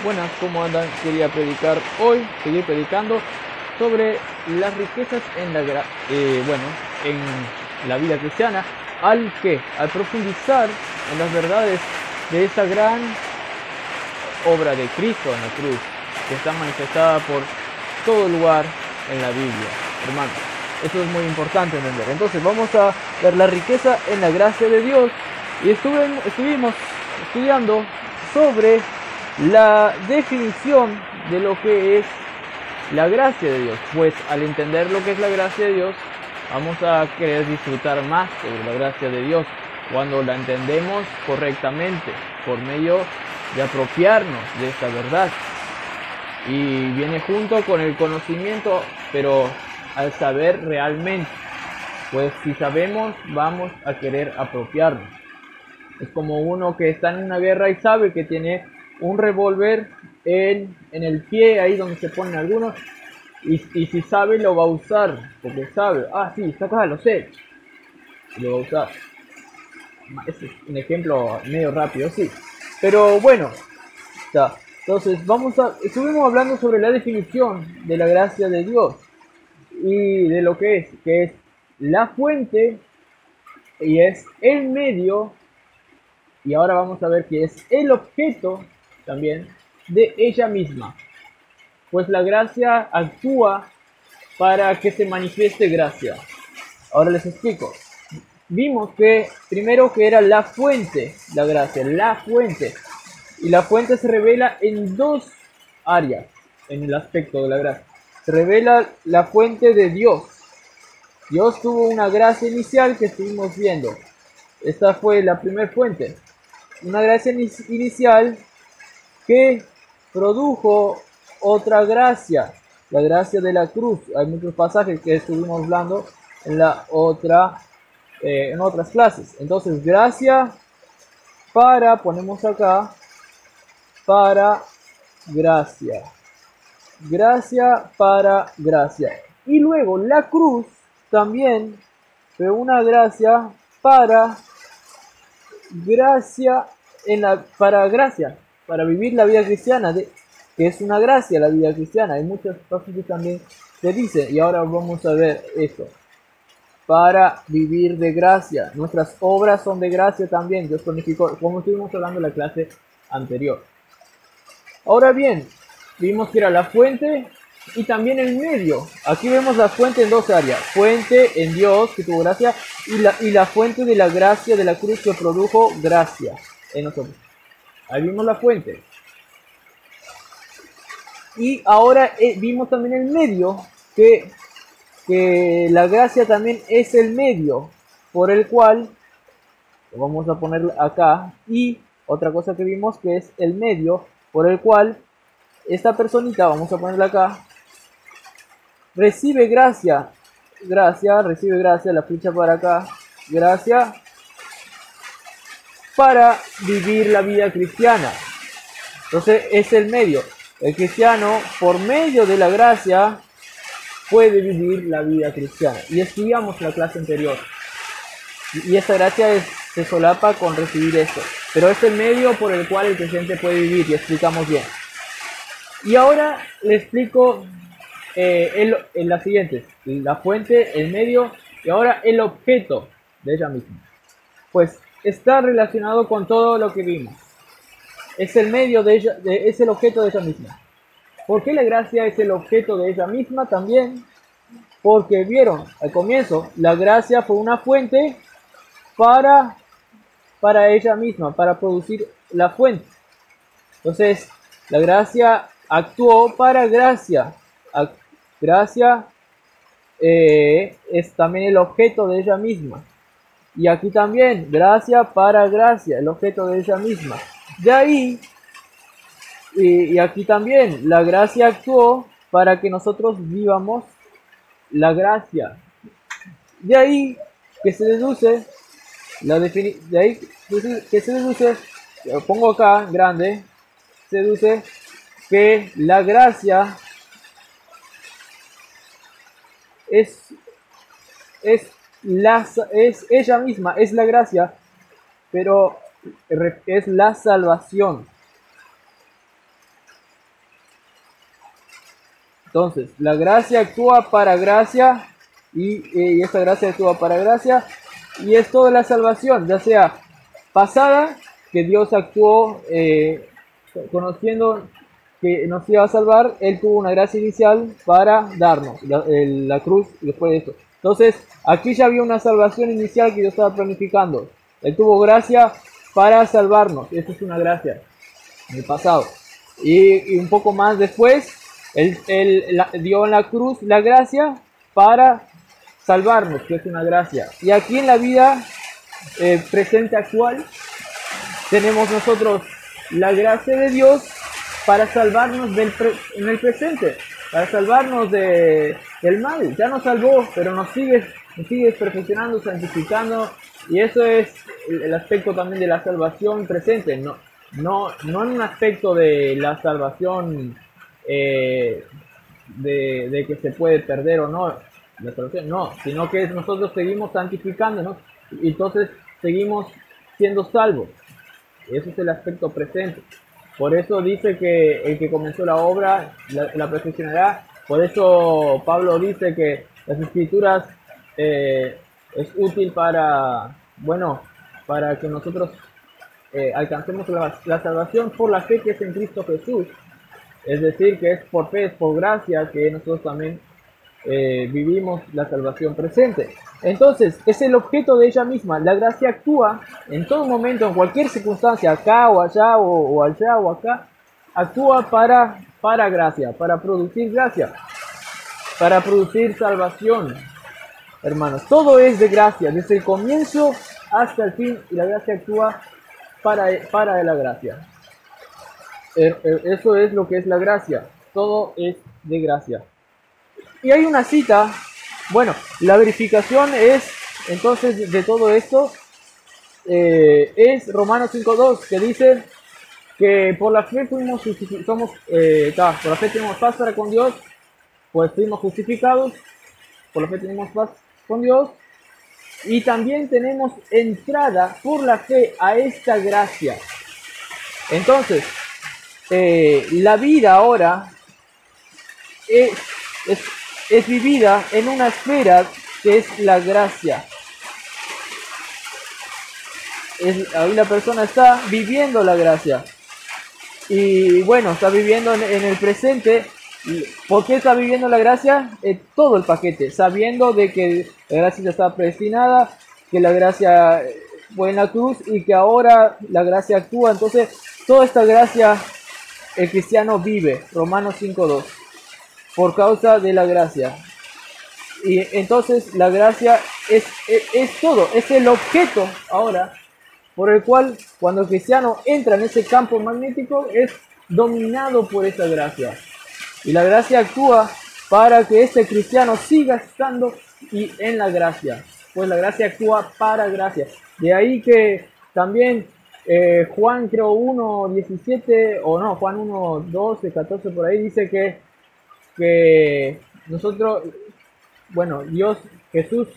Buenas, ¿cómo andan? Quería predicar hoy, seguir predicando sobre las riquezas en en la vida cristiana, al profundizar en las verdades de esa gran obra de Cristo en la cruz, que está manifestada por todo lugar en la Biblia, hermanos. Eso es muy importante entender. Entonces vamos a ver la riqueza en la gracia de Dios y estuvimos estudiando sobre la definición de lo que es la gracia de Dios. Pues al entender lo que es la gracia de Dios, vamos a querer disfrutar más sobre la gracia de Dios cuando la entendemos correctamente, por medio de apropiarnos de esta verdad. Y viene junto con el conocimiento, pero al saber realmente, pues si sabemos, vamos a querer apropiarnos. Es como uno que está en una guerra y sabe que tiene un revólver en el pie, ahí donde se ponen algunos, y si sabe lo va a usar, porque sabe, sí, esta cosa lo sé, y lo va a usar. Este es un ejemplo medio rápido, sí, pero bueno, está. Entonces estuvimos hablando sobre la definición de la gracia de Dios y de lo que es la fuente y es el medio, y ahora vamos a ver que es el objeto también de ella misma. Pues la gracia actúa para que se manifieste gracia. Ahora les explico. Vimos que primero que era la fuente, la gracia, la fuente. Y la fuente se revela en dos áreas en el aspecto de la gracia. Se revela la fuente de Dios. Dios tuvo una gracia inicial que estuvimos viendo. Esta fue la primera fuente. Una gracia inicial que produjo otra gracia, la gracia de la cruz. Hay muchos pasajes que estuvimos hablando en en otras clases. Entonces, gracia ponemos acá, para gracia. Gracia para gracia. Y luego la cruz también fue una gracia para gracia para gracia, para vivir la vida cristiana, que es una gracia la vida cristiana. Hay muchas cosas que también se dice, y ahora vamos a ver esto. Para vivir de gracia. Nuestras obras son de gracia también. Dios planificó, como estuvimos hablando en la clase anterior. Ahora bien, vimos que era la fuente y también el medio. Aquí vemos la fuente en dos áreas. Fuente en Dios, que tuvo gracia, y la fuente de la gracia de la cruz, que produjo gracia en nosotros. Ahí vimos la fuente. Y ahora vimos también el medio, que la gracia también es el medio por el cual, lo vamos a poner acá, y otra cosa que vimos que es el medio por el cual esta personita, vamos a ponerla acá, recibe gracia, recibe gracia, la flecha para acá, gracia para vivir la vida cristiana. Entonces es el medio. El cristiano, por medio de la gracia, puede vivir la vida cristiana. Y estudiamos la clase anterior. Y esta gracia se solapa con recibir esto. Pero es el medio por el cual el creyente puede vivir, y explicamos bien. Y ahora le explico en la siguiente. La fuente, el medio y ahora el objeto de ella misma. Pues está relacionado con todo lo que vimos. Es el medio de ella, es el objeto de ella misma. ¿Por qué la gracia es el objeto de ella misma también? Porque vieron al comienzo, la gracia fue una fuente para ella misma, para producir la fuente. Entonces, la gracia actuó para gracia. Gracia es también el objeto de ella misma. Y aquí también, gracia para gracia, el objeto de ella misma. De ahí, y aquí también, la gracia actuó para que nosotros vivamos la gracia. De ahí que se deduce, de ahí que se deduce, lo pongo acá, grande, se deduce que la gracia es ella misma, es la gracia, pero es la salvación. Entonces, la gracia actúa para gracia y esta gracia actúa para gracia y es toda la salvación, ya sea pasada, que Dios actuó conociendo que nos iba a salvar, Él tuvo una gracia inicial para darnos la cruz y después de esto. Entonces, aquí ya había una salvación inicial que Dios estaba planificando. Él tuvo gracia para salvarnos, esto es una gracia en el pasado. Y un poco más después, Él dio en la cruz la gracia para salvarnos, que es una gracia. Y aquí en la vida presente actual, tenemos nosotros la gracia de Dios para salvarnos en el presente, para salvarnos del mal. Ya nos salvó, pero nos sigue perfeccionando, santificando, y eso es el aspecto también de la salvación presente, no en un aspecto de la salvación de que se puede perder o no, la salvación no, sino que nosotros seguimos santificándonos y entonces seguimos siendo salvos. Ese es el aspecto presente. Por eso dice que el que comenzó la obra la perfeccionará. Por eso Pablo dice que las escrituras es útil para que nosotros alcancemos la salvación por la fe que es en Cristo Jesús. Es decir, que es por fe, es por gracia que nosotros también vivimos la salvación presente. Entonces, es el objeto de ella misma. La gracia actúa en todo momento, en cualquier circunstancia, acá o allá o allá o acá, actúa para gracia, para producir salvación, hermanos. Todo es de gracia, desde el comienzo hasta el fin, y la gracia actúa para la gracia. Eso es lo que es la gracia, todo es de gracia. Y hay una cita, bueno, la verificación es, entonces, de todo esto, es Romanos 5.2, que dice que por la fe por la fe tenemos paz para con Dios, pues fuimos justificados, por la fe tenemos paz con Dios, y también tenemos entrada por la fe a esta gracia. Entonces, la vida ahora es vivida en una esfera que es la gracia. Ahí la persona está viviendo la gracia. Y bueno, está viviendo en el presente. ¿Por qué está viviendo la gracia? Todo el paquete, sabiendo de que la gracia ya está predestinada, que la gracia fue en la cruz y que ahora la gracia actúa. Entonces, toda esta gracia el cristiano vive, Romanos 5.2, por causa de la gracia. Y entonces la gracia es todo, es el objeto ahora por el cual cuando el cristiano entra en ese campo magnético es dominado por esa gracia. Y la gracia actúa para que este cristiano siga estando en la gracia, pues la gracia actúa para gracia. De ahí que también Juan creo 1.17 o no, Juan 1.12, 14 por ahí dice que nosotros, bueno, Dios, Jesús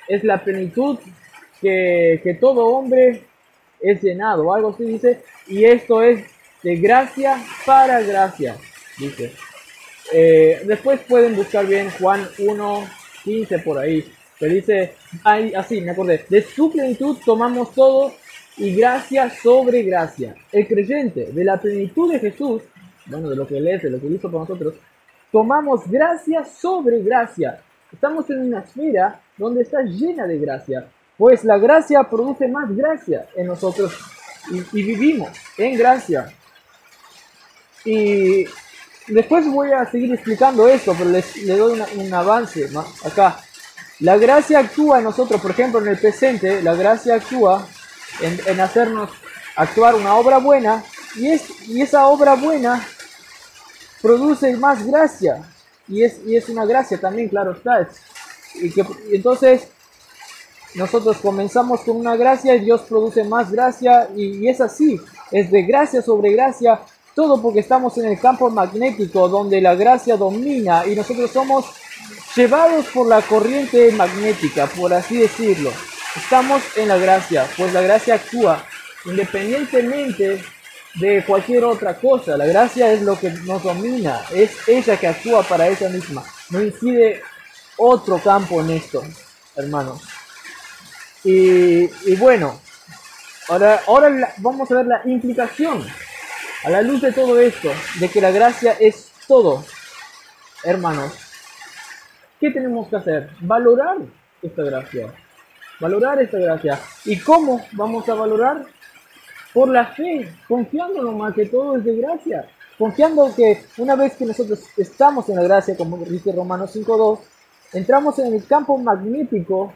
es la plenitud que todo hombre es llenado, algo así dice, y esto es de gracia para gracia, dice. Después pueden buscar bien Juan 1.15 por ahí, que dice, así me acordé, de su plenitud tomamos todo y gracia sobre gracia. El creyente de la plenitud de Jesús, bueno, de lo que Él es, de lo que Él hizo por nosotros, tomamos gracia sobre gracia. Estamos en una esfera donde está llena de gracia, pues la gracia produce más gracia en nosotros y vivimos en gracia. Y después voy a seguir explicando esto, pero le doy un avance acá. La gracia actúa en nosotros, por ejemplo, en el presente, la gracia actúa en hacernos actuar una obra buena, y esa obra buena produce más gracia, y es una gracia también, claro está. Y entonces nosotros comenzamos con una gracia y Dios produce más gracia, y es así, es de gracia sobre gracia, todo porque estamos en el campo magnético donde la gracia domina y nosotros somos llevados por la corriente magnética, por así decirlo. Estamos en la gracia, pues la gracia actúa independientemente de cualquier otra cosa. La gracia es lo que nos domina, es ella que actúa para ella misma. No incide otro campo en esto, hermanos. Y bueno, ahora vamos a ver la implicación, a la luz de todo esto, de que la gracia es todo, hermanos. ¿Qué tenemos que hacer? Valorar esta gracia. Valorar esta gracia. ¿Y cómo vamos a valorar? Por la fe, confiando nomás que todo es de gracia. Confiando que una vez que nosotros estamos en la gracia, como dice Romanos 5:2, entramos en el campo magnético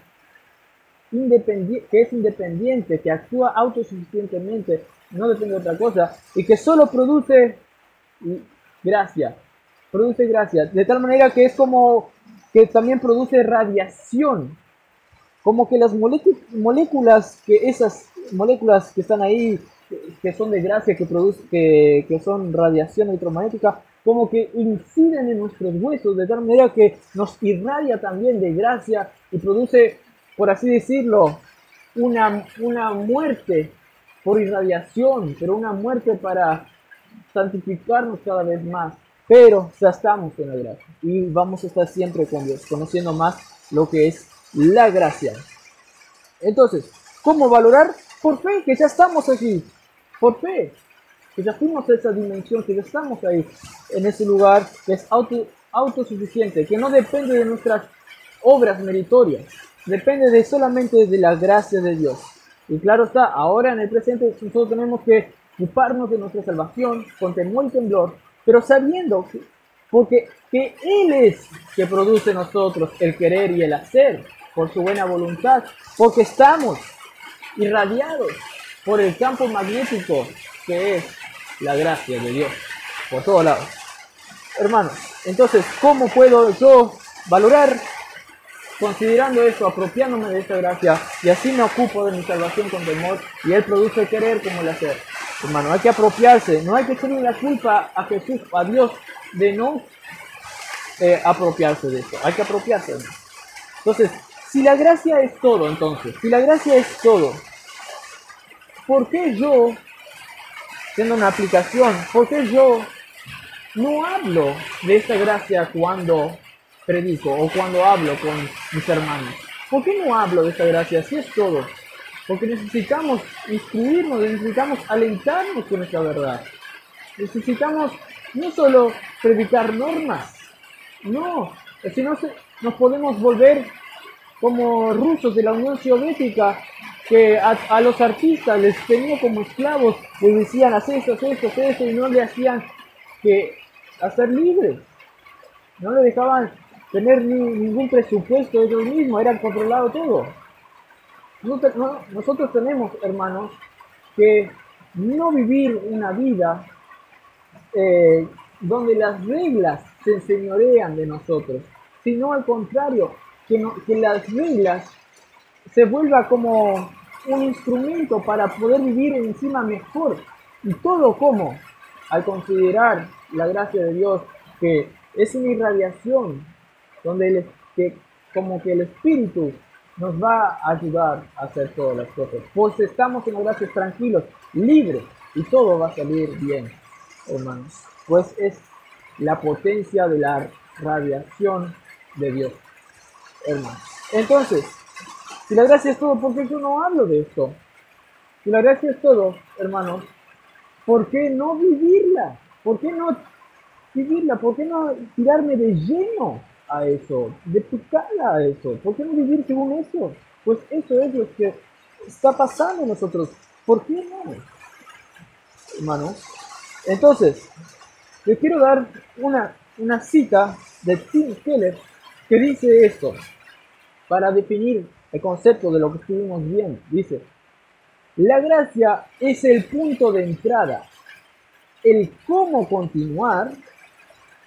que es independiente, que actúa autosuficientemente, no depende de otra cosa, y que solo produce gracia. Produce gracia. De tal manera que es como que también produce radiación. Como que las moléculas, esas moléculas que están ahí, que son de gracia, que son radiación electromagnética, como que inciden en nuestros huesos, de tal manera que nos irradia también de gracia y produce, por así decirlo, una muerte por irradiación, pero una muerte para santificarnos cada vez más. Pero ya estamos en la gracia y vamos a estar siempre con Dios, conociendo más lo que es la gracia. Entonces, ¿cómo valorar? Por fe, que ya estamos aquí. Por fe, que ya fuimos a esa dimensión, que ya estamos ahí, en ese lugar que es autosuficiente, que no depende de nuestras obras meritorias, depende solamente de la gracia de Dios. Y claro está, ahora en el presente nosotros tenemos que ocuparnos de nuestra salvación con temor y temblor, pero sabiendo que Él es que produce en nosotros el querer y el hacer por su buena voluntad, porque estamos irradiados por el campo magnético que es la gracia de Dios por todos lados. Hermanos, entonces, ¿cómo puedo yo valorar? Considerando eso, apropiándome de esta gracia, y así me ocupo de mi salvación con temor, y Él produce el querer como el hacer. Hermano, hay que apropiarse, no hay que echarle la culpa a Jesús, a Dios, de no apropiarse de esto, hay que apropiarse. Entonces, si la gracia es todo, si la gracia es todo, ¿por qué yo, siendo una aplicación, por qué yo no hablo de esta gracia cuando predico o cuando hablo con mis hermanos? ¿Por qué no hablo de esta gracia si es todo? Porque necesitamos instruirnos, necesitamos alentarnos con esta verdad. Necesitamos no solo predicar normas, no, si no nos podemos volver como rusos de la Unión Soviética, que a los artistas les tenían como esclavos, les decían haz esto, y no le hacían que hacer libres, no le dejaban tener ningún presupuesto ellos mismos, eran controlado todo. Nosotros tenemos, hermanos, que no vivir una vida donde las reglas se enseñorean de nosotros, sino al contrario, que las reglas se vuelva como un instrumento para poder vivir encima mejor. Y todo como, al considerar la gracia de Dios, que es una irradiación, donde como que el Espíritu nos va a ayudar a hacer todas las cosas. Pues estamos en la gracia tranquilos, libres, y todo va a salir bien, hermanos. Pues es la potencia de la radiación de Dios, hermanos. Entonces, si la gracia es todo, ¿por qué yo no hablo de esto? Si la gracia es todo, hermanos, ¿por qué no vivirla? ¿Por qué no vivirla? ¿Por qué no tirarme de lleno a eso? De picarla a eso. ¿Por qué no vivir según eso? Pues eso es lo que está pasando en nosotros. ¿Por qué no, hermanos? Entonces, les quiero dar una cita de Tim Keller que dice esto, para definir el concepto de lo que estuvimos viendo. Dice: la gracia es el punto de entrada, el cómo continuar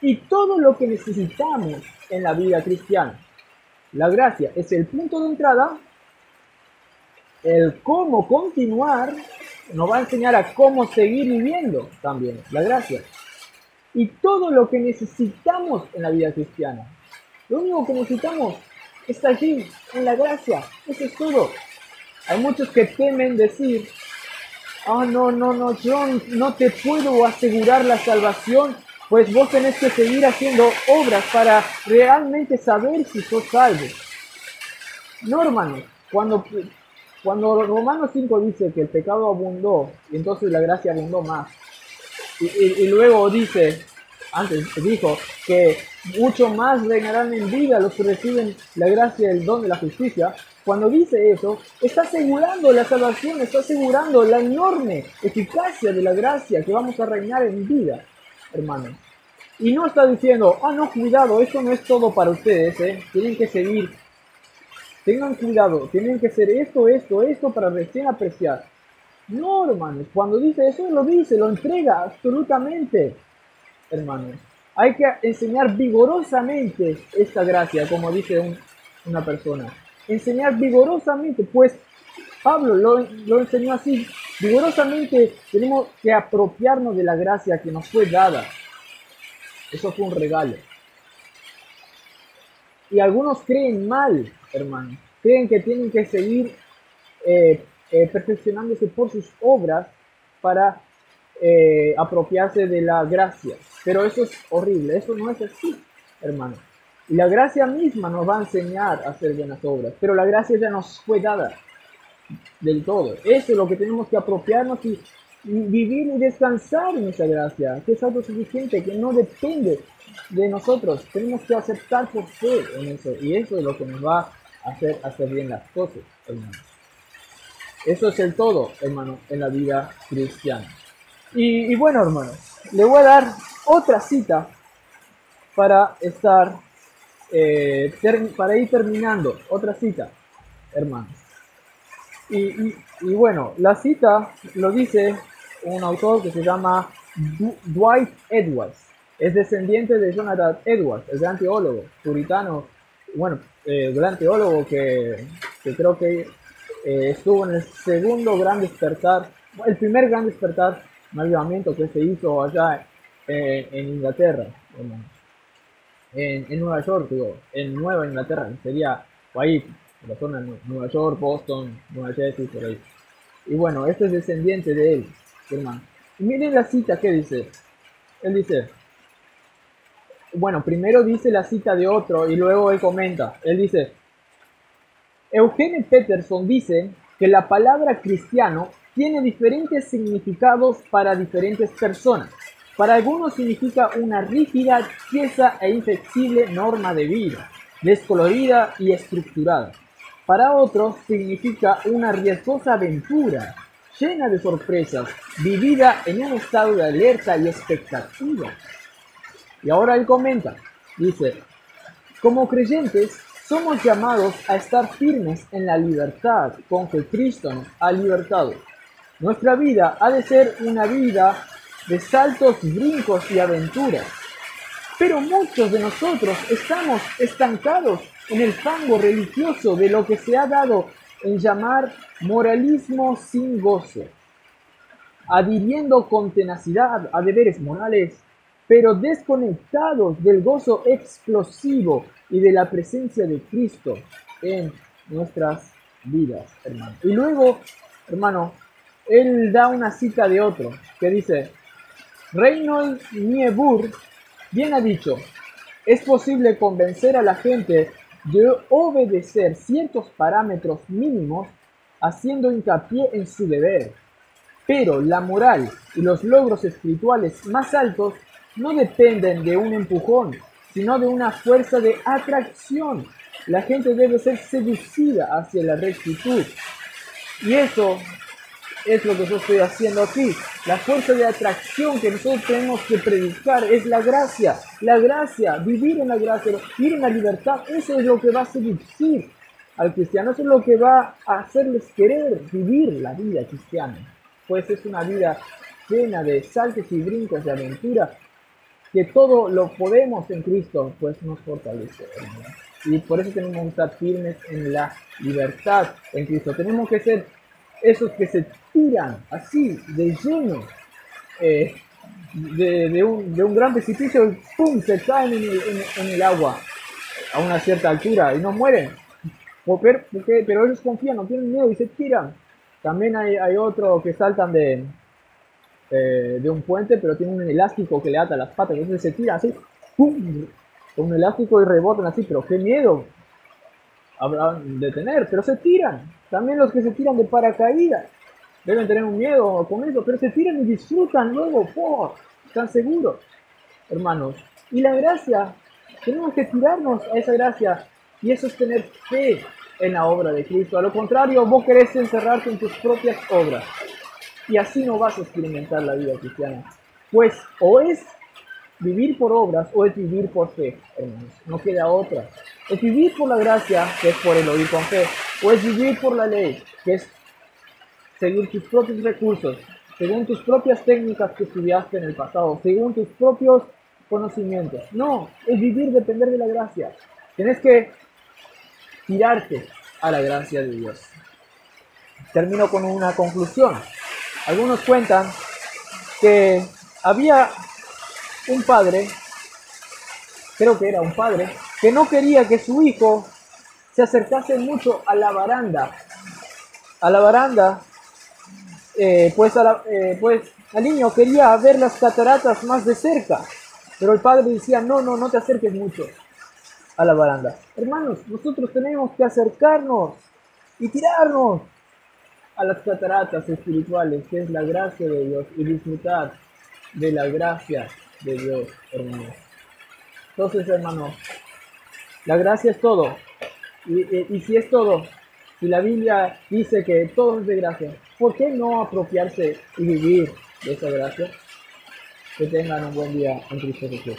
y todo lo que necesitamos en la vida cristiana. La gracia es el punto de entrada, el cómo continuar, nos va a enseñar a cómo seguir viviendo también, la gracia. Y todo lo que necesitamos en la vida cristiana. Lo único que necesitamos está allí, en la gracia. Eso es todo. Hay muchos que temen decir ah, no, no, no, yo no te puedo asegurar la salvación, pues vos tenés que seguir haciendo obras para realmente saber si sos salvo. No, hermanos, cuando Romanos 5 dice que el pecado abundó, y entonces la gracia abundó más, y luego dice, antes dijo, que mucho más reinarán en vida los que reciben la gracia y el don de la justicia. Cuando dice eso, está asegurando la salvación, está asegurando la enorme eficacia de la gracia que vamos a reinar en vida, hermanos. Y no está diciendo, ah, no, cuidado, esto no es todo para ustedes, tienen que seguir. Tengan cuidado, tienen que hacer esto para recién apreciar. No, hermanos, cuando dice eso, lo entrega absolutamente, hermanos. Hay que enseñar vigorosamente esta gracia, como dice una persona. Enseñar vigorosamente, pues Pablo lo enseñó así. Vigorosamente tenemos que apropiarnos de la gracia que nos fue dada. Eso fue un regalo. Y algunos creen mal, hermanos. Creen que tienen que seguir perfeccionándose por sus obras para apropiarse de la gracia. Pero eso es horrible, eso no es así, hermano. Y la gracia misma nos va a enseñar a hacer buenas obras, pero la gracia ya nos fue dada del todo. Eso es lo que tenemos que apropiarnos y vivir y descansar en esa gracia, que es autosuficiente, que no depende de nosotros. Tenemos que aceptar por fe en eso, y eso es lo que nos va a hacer bien las cosas, hermano. Eso es el todo, hermano, en la vida cristiana. Y bueno, hermanos, le voy a dar otra cita para estar, para ir terminando. Otra cita, hermanos. Y bueno, la cita lo dice un autor que se llama Dwight Edwards. Es descendiente de Jonathan Edwards, el gran teólogo puritano. Bueno, gran teólogo que creo que estuvo en el segundo gran despertar, el primer gran despertar, un avivamiento que se hizo allá en Inglaterra, en Nueva York, digo, en Nueva Inglaterra, sería ahí, la zona de Nueva York, Boston, Nueva Jersey, por ahí. Y bueno, este es descendiente de él, hermano. Y miren la cita que dice. Él dice, bueno, primero dice la cita de otro y luego él comenta. Él dice, Eugene Peterson dice que la palabra cristiano tiene diferentes significados para diferentes personas. Para algunos significa una rígida, tiesa e inflexible norma de vida, descolorida y estructurada. Para otros significa una riesgosa aventura, llena de sorpresas, vivida en un estado de alerta y expectativa. Y ahora él comenta, dice, como creyentes somos llamados a estar firmes en la libertad con que Cristo nos ha libertado. Nuestra vida ha de ser una vida de saltos, brincos y aventuras. Pero muchos de nosotros estamos estancados en el fango religioso de lo que se ha dado en llamar moralismo sin gozo, adhiriendo con tenacidad a deberes morales, pero desconectados del gozo explosivo y de la presencia de Cristo en nuestras vidas, hermano. Y luego, hermano, él da una cita de otro que dice, Reinhold Niebuhr bien ha dicho, es posible convencer a la gente de obedecer ciertos parámetros mínimos haciendo hincapié en su deber, pero la moral y los logros espirituales más altos no dependen de un empujón, sino de una fuerza de atracción. La gente debe ser seducida hacia la rectitud. Y eso es lo que yo estoy haciendo aquí. La fuerza de atracción que nosotros tenemos que predicar es la gracia. La gracia, vivir en la gracia, vivir en la libertad, eso es lo que va a seducir al cristiano. Eso es lo que va a hacerles querer vivir la vida cristiana. Pues es una vida llena de saltos y brincos de aventura, que todo lo podemos en Cristo, pues nos fortalece, hermano. Y por eso tenemos que estar firmes en la libertad en Cristo. Tenemos que ser esos que se tiran así, de lleno, de un gran precipicio y ¡pum!, se caen en el agua a una cierta altura y no mueren. Pero ellos confían, no tienen miedo y se tiran. También hay otro que saltan de un puente, pero tiene un elástico que le ata las patas, entonces se tira así, ¡pum! Con un elástico y rebotan así, pero qué miedo habrán de tener, pero se tiran. También los que se tiran de paracaídas deben tener un miedo con eso, pero se tiran y disfrutan luego, ¡oh! Están seguros, hermanos. Y la gracia, tenemos que tirarnos a esa gracia, y eso es tener fe en la obra de Cristo. A lo contrario, vos querés encerrarte en tus propias obras, y así no vas a experimentar la vida cristiana. Pues o es vivir por obras o es vivir por fe, hermanos. No queda otra. Es vivir por la gracia, que es por el oír con fe, o es vivir por la ley, que es seguir tus propios recursos, según tus propias técnicas que estudiaste en el pasado, según tus propios conocimientos. No, es vivir, depender de la gracia. Tienes que tirarte a la gracia de Dios. Termino con una conclusión. Algunos cuentan que había un padre, creo que era un padre, que no quería que su hijo se acercase mucho a la baranda. A la baranda, pues al niño quería ver las cataratas más de cerca, pero el padre decía, no te acerques mucho a la baranda. Hermanos, nosotros tenemos que acercarnos y tirarnos a las cataratas espirituales, que es la gracia de Dios, y disfrutar de la gracia de Dios, hermanos. Entonces, hermanos, la gracia es todo. Y si es todo, si la Biblia dice que todo es de gracia, ¿por qué no apropiarse y vivir de esa gracia? Que tengan un buen día en Cristo Jesús.